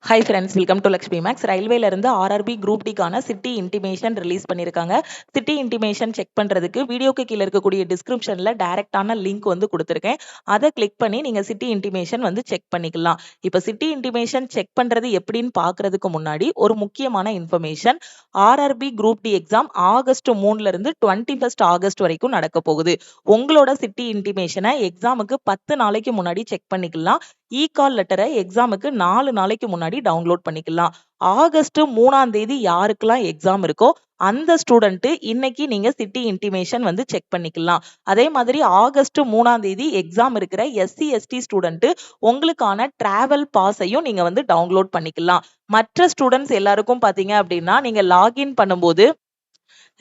High friends, welcome to Lakshmi Maths. ரயில்வேல இருந்து RRB group டிக்கான சிட்டி இன்டிமேஷன் ரிலீஸ் பண்ணியிருக்காங்க. சிட்டி இன்டிமேஷன் செக் பண்றதுக்கு வீடியோக்கு கீழே இருக்கக்கூடிய டிஸ்கிரிப்ஷன்ல டைரக்டான லிங்க் வந்து கொடுத்துருக்கேன். அதை கிளிக் பண்ணி நீங்க சிட்டி இன்டிமேஷன் வந்து செக் பண்ணிக்கலாம். இப்போ சிட்டி இன்டிமேஷன் செக் பண்றது எப்படின்னு பாக்குறதுக்கு முன்னாடி ஒரு முக்கியமான information. RRB group D exam August 3ல இருந்து 21 ஆகஸ்ட் வரைக்கும் நடக்க போகுது. உங்களோட சிட்டி இன்டிமேஷனை எக்ஸாமுக்கு 10 நாளைக்கு முன்னாடி செக் பண்ணிக்கலாம். கால் லெட்டரை எக்ஸாமுக்கு 4 நாளைக்கு முன்னாடி டவுன்லோட் பண்ணிக்கலாம். ஆகஸ்ட் 3ஆம் தேதி யாருக்கெல்லாம் எக்ஸாம் இருக்கோ அந்த ஸ்டூடெண்ட் இன்னைக்கு நீங்க சிட்டி இன்டிமேஷன் வந்து செக் பண்ணிக்கலாம். அதே மாதிரி ஆகஸ்ட் 3ஆம் தேதி எக்ஸாம் இருக்கிற எஸ்சி எஸ்டி ஸ்டூடெண்ட் உங்களுக்கான டிராவல் பாஸையும் நீங்க வந்து டவுன்லோட் பண்ணிக்கலாம். மற்ற ஸ்டூடெண்ட்ஸ் எல்லாருக்கும் பாத்தீங்க அப்படின்னா நீங்க லாகின் பண்ணும்போது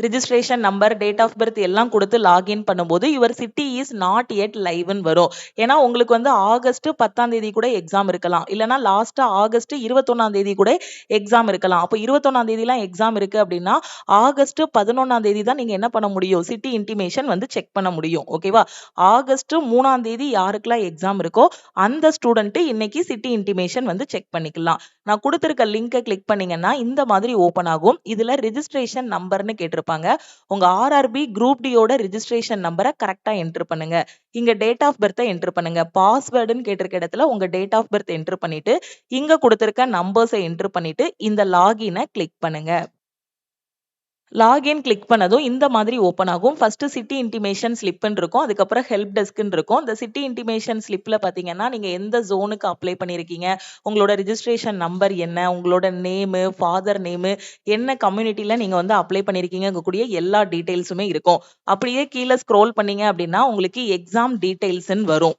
registration number, date of birth எல்லாம் கொடுத்து லாகின் பண்ணும்போது your city is not yet லைவ்னு வரும். ஏன்னா உங்களுக்கு வந்து ஆகஸ்ட் 10ஆம் தேதி கூட எக்ஸாம் இருக்கலாம், இல்லைன்னா லாஸ்டா ஆகஸ்ட் 21ஆம் தேதி கூட எக்ஸாம் இருக்கலாம். அப்போ 21ஆம் தேதிலாம் எக்ஸாம் இருக்கு அப்படின்னா ஆகஸ்ட் 11ஆம் தேதி தான் நீங்க என்ன பண்ண முடியும், சிட்டி இன்டிமேஷன் வந்து செக் பண்ண முடியும். ஓகேவா? ஆகஸ்ட் 3ஆம் தேதி யாருக்கெல்லாம் எக்ஸாம் இருக்கோ அந்த ஸ்டூடெண்ட் இன்னைக்கு சிட்டி இன்டிமேஷன் வந்து செக் பண்ணிக்கலாம். நான் கொடுத்திருக்க லிங்கை கிளிக் பண்ணீங்கன்னா இந்த மாதிரி ஓபன் ஆகும். இதுல ரிஜிஸ்ட்ரேஷன் நம்பர்னு கேட்டிருப்பாங்க. உங்க ஆர்ஆர்பி குரூப் டியோட ரிஜிஸ்ட்ரேஷன் நம்பரை கரெக்டா என்டர் பண்ணுங்க. இங்க டேட் ஆஃப் பர்த்தை என்டர் பண்ணுங்க. பாஸ்வேர்டுன்னு கேட்டிருக்க இடத்துல உங்க டேட் ஆஃப் பர்த் என்டர் பண்ணிட்டு இங்க கொடுத்திருக்க நம்பர்ஸை என்டர் பண்ணிட்டு இந்த லாகினை கிளிக் பண்ணுங்க. லாகின் கிளிக் பண்ணதும் இந்த மாதிரி ஓப்பன் ஆகும். ஃபர்ஸ்ட் சிட்டி இன்டிமேஷன் ஸ்லிப்னு இருக்கும், அதுக்கப்புறம் ஹெல்ப் டெஸ்க்னு இருக்கும். இந்த சிட்டி இன்டிமேஷன் ஸ்லிப்ல பாத்தீங்கன்னா நீங்க எந்த ஜோனுக்கு அப்ளை பண்ணிருக்கீங்க, உங்களோட ரிஜிஸ்ட்ரேஷன் நம்பர் என்ன, உங்களோட நேமு, ஃபாதர் நேமு, என்ன கம்யூனிட்டில நீங்க வந்து அப்ளை பண்ணிருக்கீங்க கூடிய எல்லா டீடைல்ஸுமே இருக்கும். அப்படியே கீழே ஸ்க்ரோல் பண்ணீங்க அப்படின்னா உங்களுக்கு எக்ஸாம் டீடைல்ஸ்ன்னு வரும்.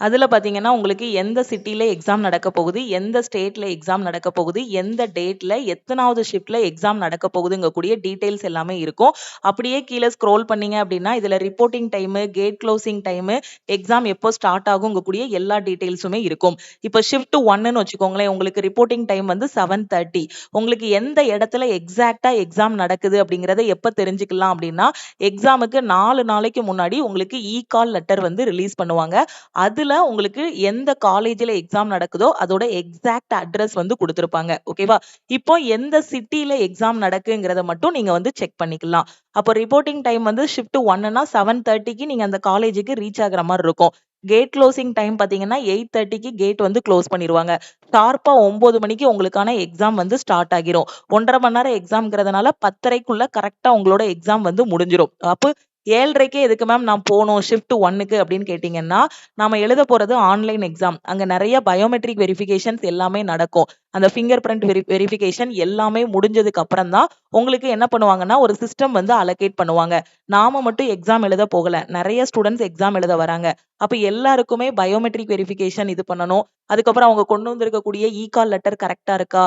அதுல பாத்தீங்கன்னா உங்களுக்கு எந்த சிட்டில எக்ஸாம் நடக்க போகுது, எந்த ஸ்டேட்ல எக்ஸாம் நடக்க போகுது, எந்த டேட்ல எத்தனாவது ஷிஃப்ட்ல எக்ஸாம் நடக்க போகுதுங்க கூடிய டீடைல்ஸ் எல்லாமே இருக்கும். அப்படியே கீழே ஸ்க்ரோல் பண்ணீங்க அப்படின்னா இதுல reporting time, gate closing time, exam எப்போ ஸ்டார்ட் ஆகுங்க கூடிய எல்லா டீடைல்ஸுமே இருக்கும். இப்போ ஷிஃப்ட் 1ன்னு வச்சுக்கோங்களேன், உங்களுக்கு ரிப்போர்ட்டிங் டைம் வந்து 7:30. உங்களுக்கு எந்த இடத்துல எக்ஸாக்டா எக்ஸாம் நடக்குது அப்படிங்கறத எப்ப தெரிஞ்சுக்கலாம் அப்படின்னா எக்ஸாமுக்கு 4 நாளைக்கு முன்னாடி உங்களுக்கு கால் லெட்டர் வந்து ரிலீஸ் பண்ணுவாங்க. அதுல உங்களுக்கு எந்த காலேஜ்ல எக்ஸாம் நடக்குதோ அதோட எக்ஸாக்ட் அட்ரஸ் வந்து கொடுத்திருப்பாங்க. ஓகேவா? இப்போ எந்த சிட்டில எக்ஸாம் நடக்குங்கிறத மட்டும் நீங்க வந்து செக் பண்ணிக்கலாம். அப்போ ரிப்போர்ட்டிங் டைம் வந்து ஷிஃப்ட் 1ன்னா 7:30க்கு நீங்க அந்த காலேஜுக்கு ரீச் ஆகுற மாதிரி இருக்கும். கேட் க்ளோசிங் டைம் பாத்தீங்கன்னா 8:30க்கு கேட் வந்து க்ளோஸ் பண்ணிடுவாங்க. ஷார்ப்பா 9 மணிக்கு உங்களுக்கான எக்ஸாம் வந்து ஸ்டார்ட் ஆகிரும். 1.5 மணி நேரம் எக்ஸாம்ங்கிறதுனால 10:30க்குள்ள கரெக்டா உங்களோட எக்ஸாம் வந்து முடிஞ்சிரும். அப்போ 7:30க்கே எதுக்கு மேம் நான் போகணும் ஷிஃப்ட் 1க்கு அப்படின்னு கேட்டீங்கன்னா நாம எழுத போறது ஆன்லைன் எக்ஸாம். அங்க நிறைய பயோமெட்ரிக் வெரிஃபிகேஷன்ஸ் எல்லாமே நடக்கும். அந்த ஃபிங்கர் பிரிண்ட் வெரிஃபிகேஷன் எல்லாமே முடிஞ்சதுக்கு அப்புறம் தான் உங்களுக்கு என்ன பண்ணுவாங்கன்னா ஒரு சிஸ்டம் வந்து அலோகேட் பண்ணுவாங்க. நாம மட்டும் எக்ஸாம் எழுத போகல, நிறைய ஸ்டூடெண்ட்ஸ் எக்ஸாம் எழுத வராங்க. அப்ப எல்லாருக்குமே பயோமெட்ரிக் வெரிஃபிகேஷன் இது பண்ணணும். அதுக்கப்புறம் அவங்க கொண்டு வந்திருக்கக்கூடிய கால் லெட்டர் கரெக்டா இருக்கா,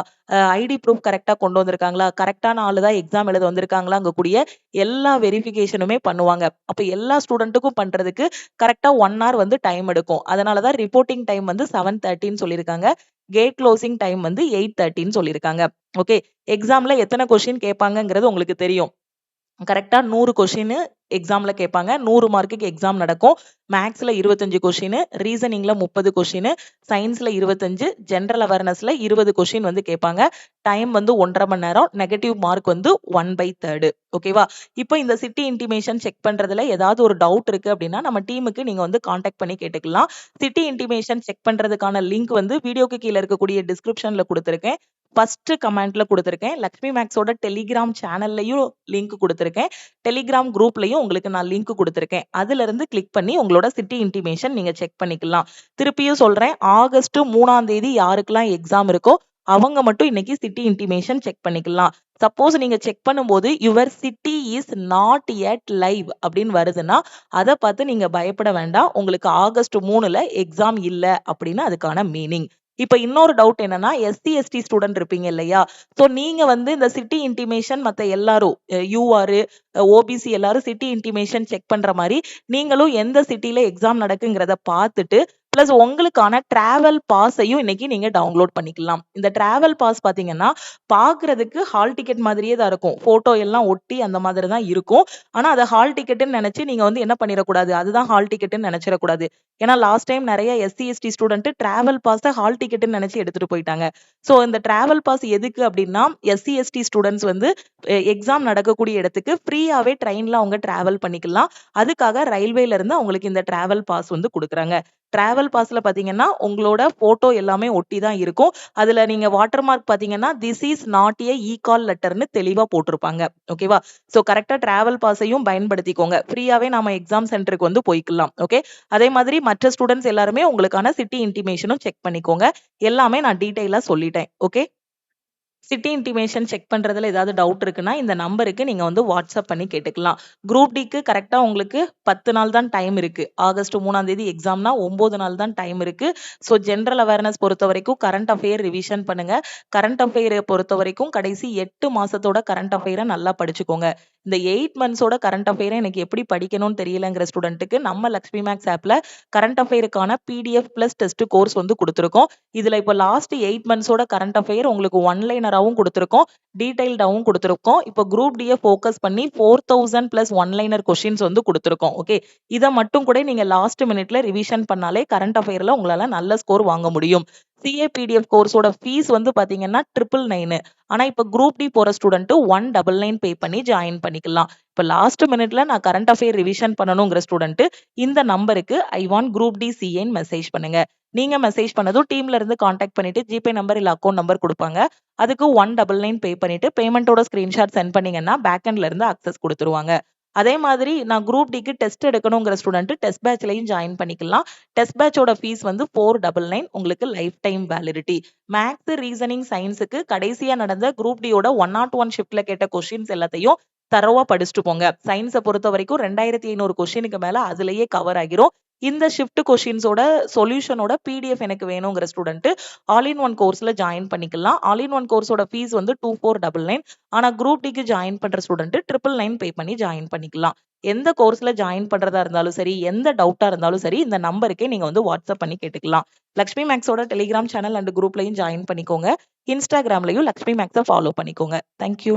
ஐடி ப்ரூஃப் கரெக்டா கொண்டு வந்திருக்காங்களா, கரெக்டான ஆளு தான் எக்ஸாம் எழுத வந்திருக்காங்களா கூடிய எல்லா வெரிஃபிகேஷனுமே பண்ணுவாங்க. அப்ப எல்லா ஸ்டூடெண்ட்டுக்கும் பண்றதுக்கு கரெக்டா 1 hour வந்து டைம் எடுக்கும். அதனாலதான் ரிப்போர்ட்டிங் டைம் வந்து 7:30ன்னு சொல்லியிருக்காங்க. கேட் க்ளோசிங் டைம் வந்து 8:30ன்னு சொல்லியிருக்காங்க. ஓகே, எக்ஸாம்ல எத்தனை கொஸ்டின் கேட்பாங்கங்கிறது உங்களுக்கு தெரியும். கரெக்டா 100 கொஸ்டின் எக்ஸாம்ல கேட்பாங்க. 100 மார்க்குக்கு எக்ஸாம் நடக்கும். மேக்ஸ்ல 25 கொஸ்டின், ரீசனிங்ல 30 கொஸ்டின், சயின்ஸ்ல 25, ஜெனரல் அவேர்னஸ்ல 20 கொஸ்டின் வந்து கேட்பாங்க. டைம் வந்து 1.5 மணி நேரம். நெகட்டிவ் மார்க் வந்து 1/3. ஓகேவா? இப்போ இந்த சிட்டி இன்டிமேஷன் செக் பண்றதுல ஏதாவது ஒரு டவுட் இருக்கு அப்படின்னா நம்ம டீமுக்கு நீங்க வந்து கான்டாக்ட் பண்ணி கேட்டுக்கலாம். சிட்டி இன்டிமேஷன் செக் பண்றதுக்கான லிங்க் வந்து வீடியோக்கு கீழே இருக்கக்கூடிய டிஸ்கிரிப்ஷன்ல கொடுத்திருக்கேன். ஃபர்ஸ்ட் கமெண்ட்ல கொடுத்திருக்கேன். லக்ஷ்மி மேக்ஸோட டெலிகிராம் சேனல்லையும் லிங்க் கொடுத்திருக்கேன். டெலிகிராம் குரூப்லயும் உங்களுக்கு நான் லிங்க் கொடுத்திருக்கேன். அதுல இருந்து கிளிக் பண்ணி உங்களோட சிட்டி இன்டிமேஷன் நீங்க செக் பண்ணிக்கலாம். திருப்பியும் சொல்றேன், ஆகஸ்ட் 3ஆம் தேதி யாருக்கெல்லாம் எக்ஸாம் இருக்கோ அவங்க மட்டும் இன்னைக்கு சிட்டி இன்டிமேஷன் செக் பண்ணிக்கலாம். சப்போஸ் நீங்க செக் பண்ணும்போது your city is not yet live அப்படின்னு வருதுன்னா அதை பார்த்து நீங்க பயப்பட வேண்டாம். உங்களுக்கு ஆகஸ்ட் 3ல எக்ஸாம் இல்ல அப்படின்னு அதுக்கான மீனிங். இப்ப இன்னொரு டவுட் என்னன்னா எஸ்சி எஸ்டி ஸ்டூடெண்ட் இருப்பீங்க இல்லையா? சோ நீங்க வந்து இந்த சிட்டி இன்டிமேஷன் மத்த எல்லாரும் யூஆர், ஓபிசி எல்லாரும் சிட்டி இன்டிமேஷன் செக் பண்ற மாதிரி நீங்களும் எந்த சிட்டில எக்ஸாம் நடக்குங்கிறத பார்த்துட்டு பிளஸ் உங்களுக்கான டிராவல் பாஸையும் இன்னைக்கு நீங்க டவுன்லோட் பண்ணிக்கலாம். இந்த டிராவல் பாஸ் பாத்தீங்கன்னா பாக்குறதுக்கு ஹால் டிக்கெட் மாதிரியே தான் இருக்கும். போட்டோ எல்லாம் ஒட்டி அந்த மாதிரி தான் இருக்கும். ஆனா அதை ஹால் டிக்கெட்னு நினைச்சு நீங்க வந்து என்ன பண்ணிடக்கூடாது, அதுதான் ஹால் டிக்கெட்னு நினைச்சிடக்கூடாது. ஏன்னா லாஸ்ட் டைம் நிறைய SC ST student travel pass hall டிக்கெட்னு நினைச்சு எடுத்துட்டு போயிட்டாங்க. சோ இந்த டிராவல் பாஸ் எதுக்கு அப்படின்னா எஸ்சி எஸ்டி ஸ்டூடெண்ட்ஸ் வந்து எக்ஸாம் நடக்கக்கூடிய இடத்துக்கு ஃப்ரீயாவே ட்ரெயின்ல அவங்க டிராவல் பண்ணிக்கலாம். அதுக்காக ரயில்வேல இருந்து அவங்களுக்கு இந்த டிராவல் பாஸ் வந்து கொடுக்குறாங்க. டிராவல் பாஸ்ல பாத்தீங்கன்னா உங்களோட போட்டோ எல்லாமே ஒட்டி தான் இருக்கும். அதுல நீங்க வாட்டர் மார்க் பாத்தீங்கன்னா திஸ் இஸ் நாட் ஏ இ கால் லெட்டர்னு தெளிவா போட்டிருப்பாங்க. ஓகேவா? சோ கரெக்டா டிராவல் பாஸையும் பயன்படுத்திக்கோங்க. ஃப்ரீயாவே நாம எக்ஸாம் சென்டருக்கு வந்து போய்க்கலாம். ஓகே. அதே மாதிரி மற்ற ஸ்டூடெண்ட்ஸ் எல்லாருமே உங்களுக்கான சிட்டி இன்டிமேஷனும் செக் பண்ணிக்கோங்க. எல்லாமே நான் டீடைலா சொல்லிட்டேன். ஓகே. சிட்டி இன்டிமேஷன் செக் பண்றதுல ஏதாவது டவுட் இருக்குன்னா இந்த நம்பருக்கு நீங்க வந்து வாட்ஸ்அப் பண்ணி கேட்டுக்கலாம். குரூப் டிக்கு கரெக்டா உங்களுக்கு 10 நாள் தான் டைம் இருக்கு. ஆகஸ்ட் 3ஆம் தேதி எக்ஸாம்னா 9 நாள் தான் டைம் இருக்கு. ஸோ ஜென்ரல் அவேர்னஸ் பொறுத்த வரைக்கும் கரண்ட் அஃபேர் ரிவிஷன் பண்ணுங்க. கரண்ட் அஃபேர் பொறுத்த வரைக்கும் கடைசி 8 மாசத்தோட கரண்ட் அஃபேரை நல்லா படிச்சுக்கோங்க. இந்த 8 மந்த்ஸோட கரண்ட் அஃபேரை எனக்கு எப்படி படிக்கணும்னு தெரியலங்கிற ஸ்டூடெண்ட்டுக்கு நம்ம லக்ஷ்மி மேக்ஸ் ஆப்ல கரண்ட் அஃபேருக்கான பிடிஎஃப் பிளஸ் டெஸ்ட் கோர்ஸ் வந்து கொடுத்துருக்கோம். இதுல இப்போ லாஸ்ட் 8 மந்த்ஸோட கரண்ட் அஃபேர் உங்களுக்கு ஒன்லைனராகவும் கொடுத்துருக்கோம், டீடைல்டாவும் கொடுத்துருக்கோம். இப்போ குரூப் டியை ஃபோக்கஸ் பண்ணி 4000 பிளஸ் ஒன்லைனர் கொஸ்டின்ஸ் வந்து கொடுத்துருக்கோம். ஓகே. இதை மட்டும் கூட நீங்க லாஸ்ட் மினிட்ல ரிவிஷன் பண்ணாலே கரண்ட் அஃபேர்ல உங்களால நல்ல ஸ்கோர் வாங்க முடியும். சிஏபிடிஎஃப் கோர்ஸோட ஃபீஸ் வந்து பாத்தீங்கன்னா 999. ஆனா இப்ப குரூப் டி போற ஸ்டூடெண்ட் 199 பே பண்ணி ஜாயின் பண்ணிக்கலாம். இப்ப லாஸ்ட் மினிட்ல நான் கரண்ட் அஃபேர் ரிவிஷன் பண்ணணுங்கிற ஸ்டூடெண்ட் இந்த நம்பருக்கு ஐ வாண்ட் குரூப் டி சிஏன்னு மெசேஜ் பண்ணுங்க. நீங்க மெசேஜ் பண்ணதும் டீம்ல இருந்து கான்டாக்ட் பண்ணிட்டு ஜிபே நம்பர் இல்ல அக்கௌண்ட் நம்பர் கொடுப்பாங்க. அதுக்கு 199 பே பண்ணிட்டு பேமெண்டோட ஸ்கிரீன்ஷாட் சென்ட் பண்ணீங்கன்னா பேக்எண்ட்ல இருந்து அக்சஸ் கொடுத்துருவாங்க. அதே மாதிரி நான் குரூப் டிக்கு டெஸ்ட் எடுக்கணுங்கிற ஸ்டூடெண்ட் டெஸ்ட் பேட்ச்லயும் ஜாயின் பண்ணிக்கலாம். டெஸ்ட் பேட்சோட ஃபீஸ் வந்து 499. உங்களுக்கு lifetime validity. Maths, reasoning, சயின்ஸுக்கு கடைசியா நடந்த குரூப் டியோட 101 ஷிஃப்ட்ல கேட்ட கொஸ்டின்ஸ் எல்லாத்தையும் தரவா படிச்சுட்டு போங்க. சயின்ஸை பொறுத்த வரைக்கும் 2500 கொஸ்டினுக்கு மேல அதுலயே கவர் ஆகிரும். இந்த ஷிஃப்ட் கொஸ்டின்ஸோட சொல்யூஷனோட பிடிஎஃப் எனக்கு வேணுங்கிற ஸ்டூடெண்ட் ஆல் இன் ஒன் கோர்ஸ்ல ஜாயின் பண்ணிக்கலாம். ஆல் இன் ஒன் கோர்ஸோட ஃபீஸ் வந்து 2499. ஆனா குரூப் டிக்கு ஜாயின் பண்ற ஸ்டூடெண்ட் 999 பே பண்ணி ஜாயின் பண்ணிக்கலாம். எந்த கோர்ஸ்ல ஜாயின் பண்றதா இருந்தாலும் சரி, எந்த டவுட்டா இருந்தாலும் சரி, இந்த நம்பருக்கே நீங்க வந்து வாட்ஸ்அப் பண்ணி கேட்டுக்கலாம். லக்ஷ்மி மேக்ஸோட டெலிகிராம் சேனல் அண்ட் குரூப்லயும் ஜாயின் பண்ணிக்கோங்க. இன்ஸ்டாகிராம்லயும் லக்ஷ்மி மேக்ஸை ஃபாலோ பண்ணிக்கோங்க. தேங்க்யூ.